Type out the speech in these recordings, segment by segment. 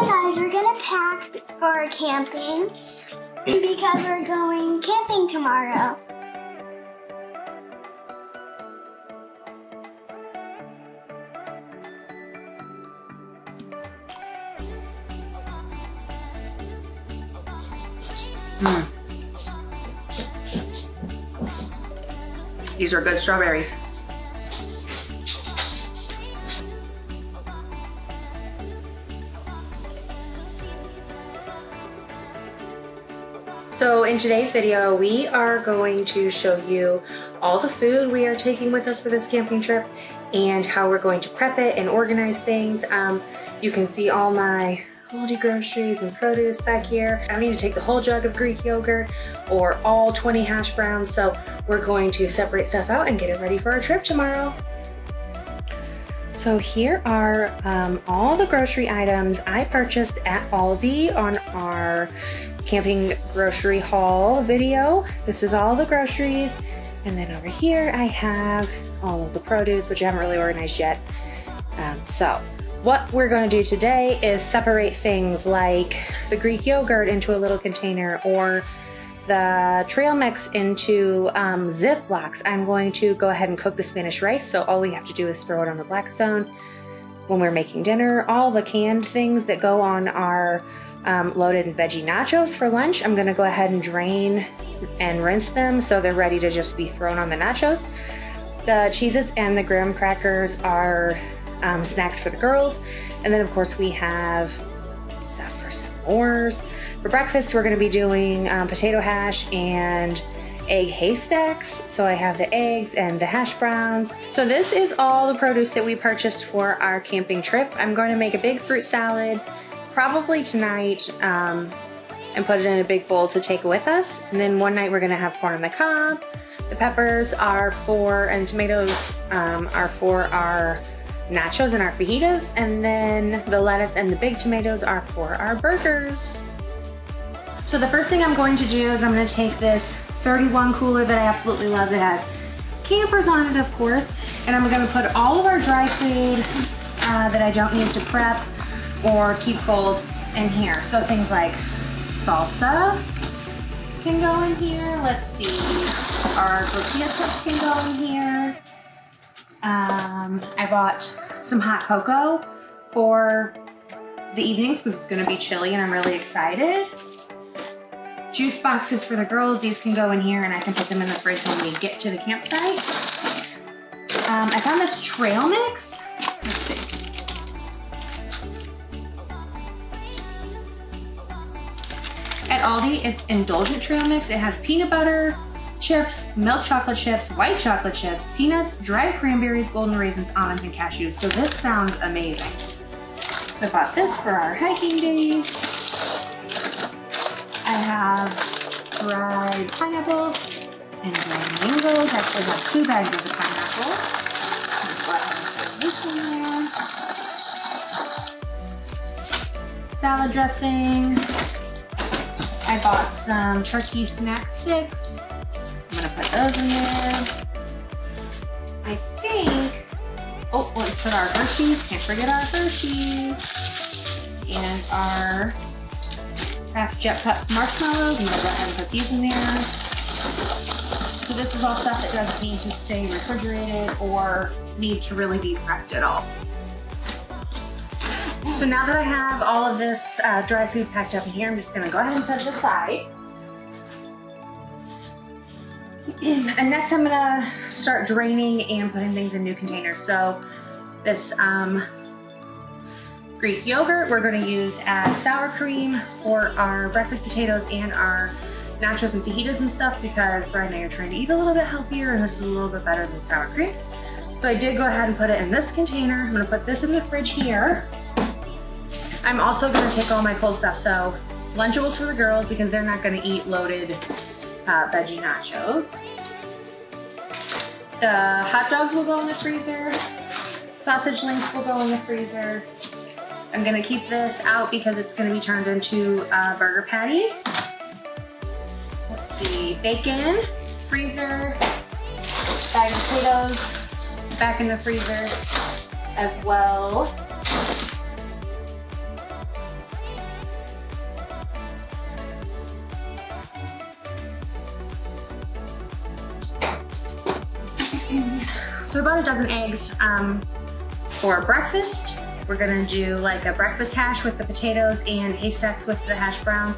Hi guys, we're gonna pack for camping because we're going camping tomorrow. These are good strawberries. So in today's video, we are going to show you all the food we are taking with us for this camping trip and how we're going to prep it and organize things. You can see all my Aldi groceries and produce back here. I don't need to take the whole jug of Greek yogurt or all 20 hash browns, so we're going to separate stuff out and get it ready for our trip tomorrow. So here are all the grocery items I purchased at Aldi on our camping grocery haul video. This is all the groceries, and then over here I have all of the produce, which I haven't really organized yet. So what we're going to do today is separate things like the Greek yogurt into a little container or the trail mix into Ziplocs. I'm going to go ahead and cook the Spanish rice, so all we have to do is throw it on the Blackstone when we're making dinner. All the canned things that go on our loaded veggie nachos for lunch, I'm gonna go ahead and drain and rinse them so they're ready to just be thrown on the nachos. The Cheez-Its and the graham crackers are snacks for the girls. And then of course we have stuff for s'mores. For breakfast, we're gonna be doing potato hash and egg haystacks. So I have the eggs and the hash browns. So this is all the produce that we purchased for our camping trip. I'm going to make a big fruit salad probably tonight and put it in a big bowl to take with us. And then one night we're gonna have corn on the cob. The peppers are and tomatoes are for our nachos and our fajitas. And then the lettuce and the big tomatoes are for our burgers. So the first thing I'm going to do is I'm gonna take this 31 cooler that I absolutely love that has campers on it, of course, and I'm gonna put all of our dry food that I don't need to prep or keep cold in here. So things like salsa can go in here. Let's see, our tortilla chips can go in here. I bought some hot cocoa for the evenings because it's gonna be chilly and I'm really excited. Juice boxes for the girls. These can go in here and I can put them in the fridge when we get to the campsite. I found this trail mix. Let's see. At Aldi, it's indulgent trail mix. It has peanut butter chips, milk chocolate chips, white chocolate chips, peanuts, dried cranberries, golden raisins, almonds, and cashews. So this sounds amazing. So I bought this for our hiking days. I have dried pineapple and dried mangoes. I actually have 2 bags of the pineapple. Let's go ahead and put this in there. Salad dressing. I bought some turkey snack sticks. I'm gonna put those in there. I think, let's put our Hershey's. Can't forget our Hershey's. And our half jet cut marshmallows. I'm gonna go ahead and put these in there. So this is all stuff that doesn't need to stay refrigerated or need to really be prepped at all. So now that I have all of this dry food packed up in here, I'm just gonna go ahead and set it aside. And next I'm gonna start draining and putting things in new containers. So this Greek yogurt we're gonna use as sour cream for our breakfast potatoes and our nachos and fajitas and stuff because Brian and I are trying to eat a little bit healthier and this is a little bit better than sour cream. So I did go ahead and put it in this container. I'm gonna put this in the fridge here. I'm also gonna take all my cold stuff. So Lunchables for the girls because they're not gonna eat loaded veggie nachos. The hot dogs will go in the freezer. Sausage links will go in the freezer. I'm gonna keep this out because it's gonna be turned into burger patties. Let's see, bacon, freezer, bag of potatoes, back in the freezer as well. So I bought a dozen eggs for breakfast. We're gonna do like a breakfast hash with the potatoes and haystacks with the hash browns.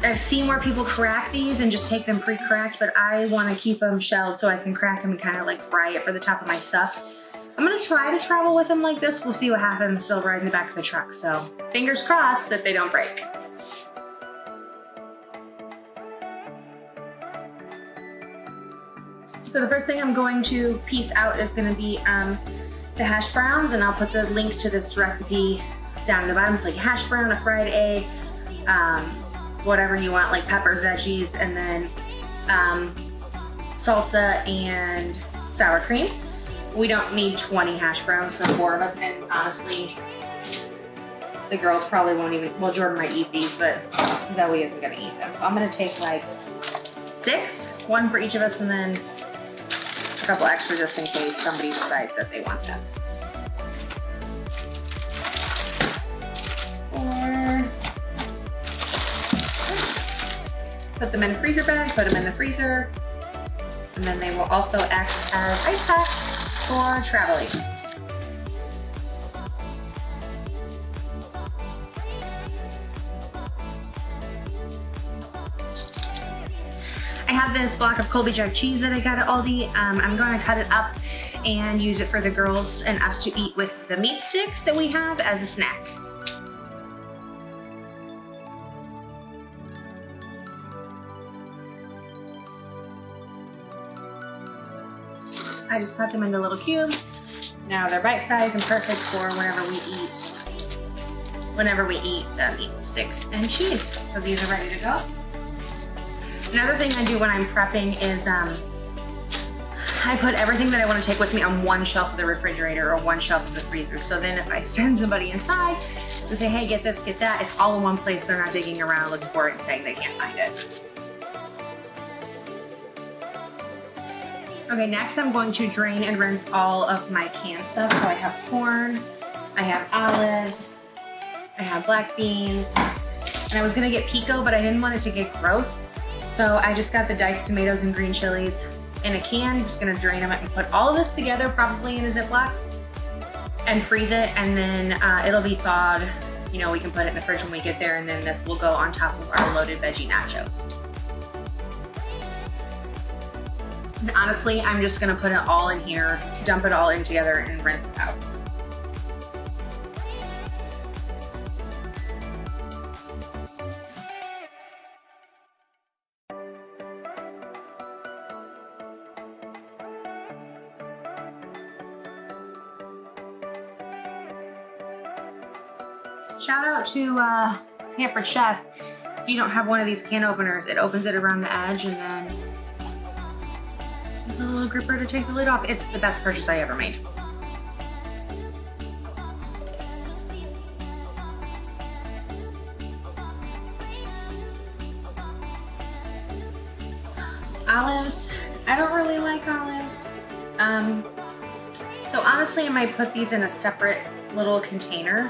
I've seen where people crack these and just take them pre-cracked, but I wanna keep them shelled so I can crack them and kind of like fry it for the top of my stuff. I'm gonna try to travel with them like this. We'll see what happens. They'll ride in the back of the truck. So fingers crossed that they don't break. So the first thing I'm going to piece out is gonna be the hash browns, and I'll put the link to this recipe down in the bottom. It's like hash brown, a fried egg, whatever you want, like peppers, veggies, and then salsa and sour cream. We don't need 20 hash browns for 4 of us, and honestly, the girls probably won't even, well, Jordan might eat these, but Zoe isn't gonna eat them. So I'm gonna take like 6, 1 for each of us, and then a couple extra just in case somebody decides that they want them. 4. Put them in a freezer bag, put them in the freezer, and then they will also act as ice packs for traveling. I have this block of Colby Jack cheese that I got at Aldi. I'm going to cut it up and use it for the girls and us to eat with the meat sticks that we have as a snack. I just cut them into little cubes. Now they're bite-sized and perfect for whenever we eat the meat sticks and cheese. So these are ready to go. Another thing I do when I'm prepping is I put everything that I want to take with me on one shelf of the refrigerator or one shelf of the freezer. So then if I send somebody inside and say, hey, get this, get that, it's all in one place. They're not digging around looking for it and saying they can't find it. Okay, next I'm going to drain and rinse all of my canned stuff. So I have corn, I have olives, I have black beans, and I was gonna get pico, but I didn't want it to get gross. So I just got the diced tomatoes and green chilies in a can. Just gonna drain them and put all of this together, probably in a Ziploc, and freeze it, and then it'll be thawed. You know, we can put it in the fridge when we get there, and then this will go on top of our loaded veggie nachos. And honestly, I'm just gonna put it all in here, dump it all in together and rinse it out. Shout out to Pampered Chef. If you don't have one of these can openers, it opens it around the edge and then there's a little gripper to take the lid off. It's the best purchase I ever made. Olives. I don't really like olives. So honestly, I might put these in a separate little container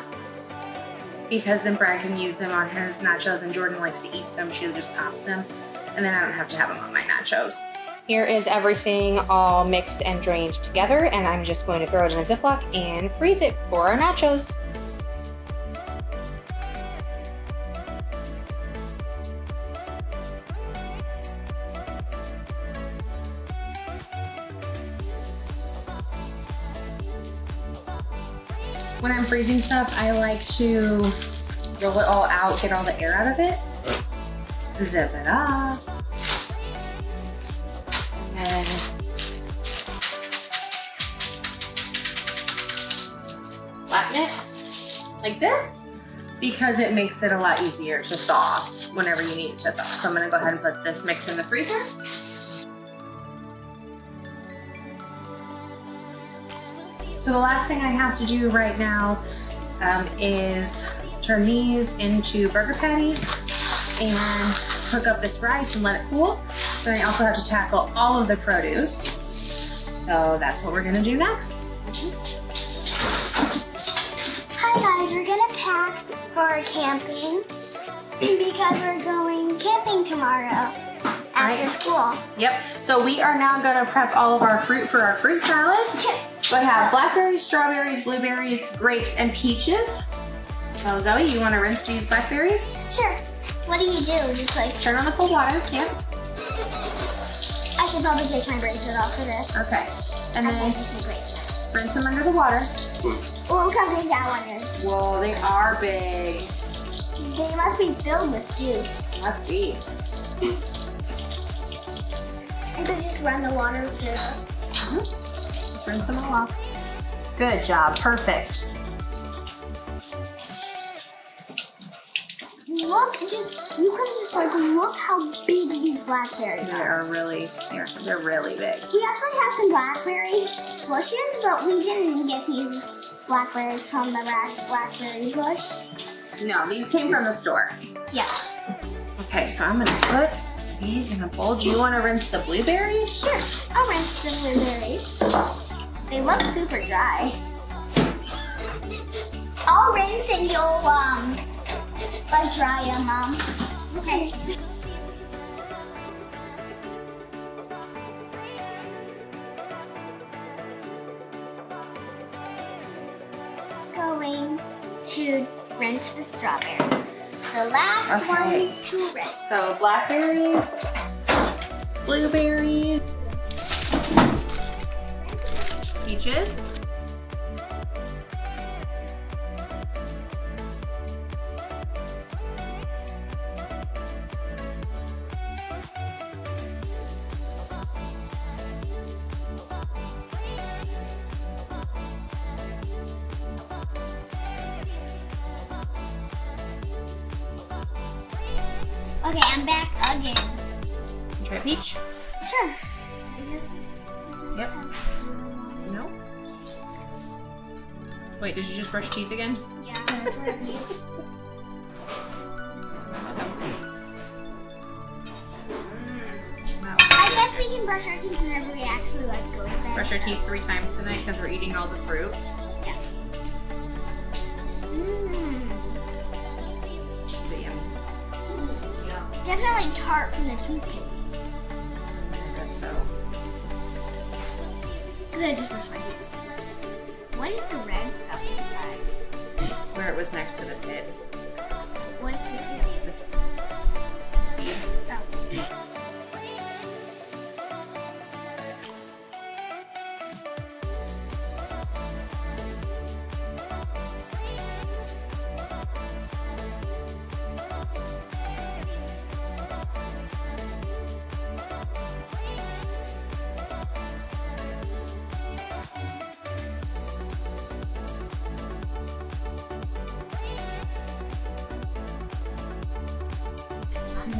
because then Brad can use them on his nachos and Jordan likes to eat them. She just pops them and then I don't have to have them on my nachos. Here is everything all mixed and drained together, and I'm just going to throw it in a Ziploc and freeze it for our nachos. When I'm freezing stuff, I like to roll it all out, get all the air out of it, zip it off, and flatten it like this because it makes it a lot easier to thaw whenever you need it to thaw. So I'm gonna go ahead and put this mix in the freezer. So the last thing I have to do right now is turn these into burger patties and cook up this rice and let it cool. Then I also have to tackle all of the produce. So that's what we're gonna do next. Hi guys, we're gonna pack for camping because we're going camping tomorrow after school. Yep. So we are now gonna prep all of our fruit for our fruit salad. Sure. We have blackberries, strawberries, blueberries, grapes, and peaches. So Zoe, you wanna rinse these blackberries? Sure. What do you do? Just like, Turn on the cold water, yep. I should probably take my bracelet off for this. Okay. And I then can't take my bracelet. rinse them under the water. Oh, look how big that one is. Whoa, they are big. They must be filled with juice. Must be. And so just run the water through. Just rinse them all off. Good job, perfect. Look, you can just like look how big these blackberries are. They're really big. We actually have some blackberry bushes, but we didn't get these blackberries from the blackberry bush. No, these came from the store. Yes. Okay, so I'm gonna put these in a bowl. Do you want to rinse the blueberries? Sure. I'll rinse the blueberries. They look super dry. I'll rinse and you'll like dry them, Mom. Okay. Going to rinse the strawberries. The last ones to rinse. So blackberries, blueberries, peaches, Okay, I'm back again. try peach. Sure. Does this Yep. have- No. Wait, did you just brush teeth again? Yeah. Wow. I guess we can brush our teeth whenever we actually like go to bed. Brush our so- teeth 3 times tonight because we're eating all the fruit. Yeah. Mmm. But yummy. Yeah. Definitely tart from the toothpaste. I guess so. Because I just brushed my teeth. What is the red stuff inside? Where it was next to the pit. What is it? This the seed. Oh.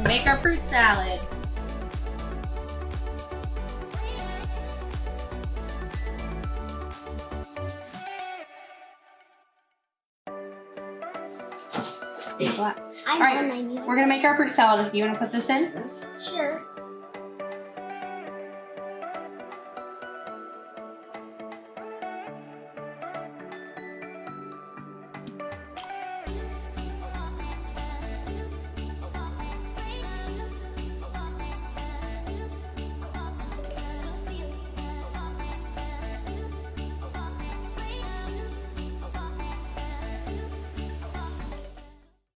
Make our fruit salad. What? I'm All right, on my knees. we're gonna make our fruit salad. You wanna put this in? Sure.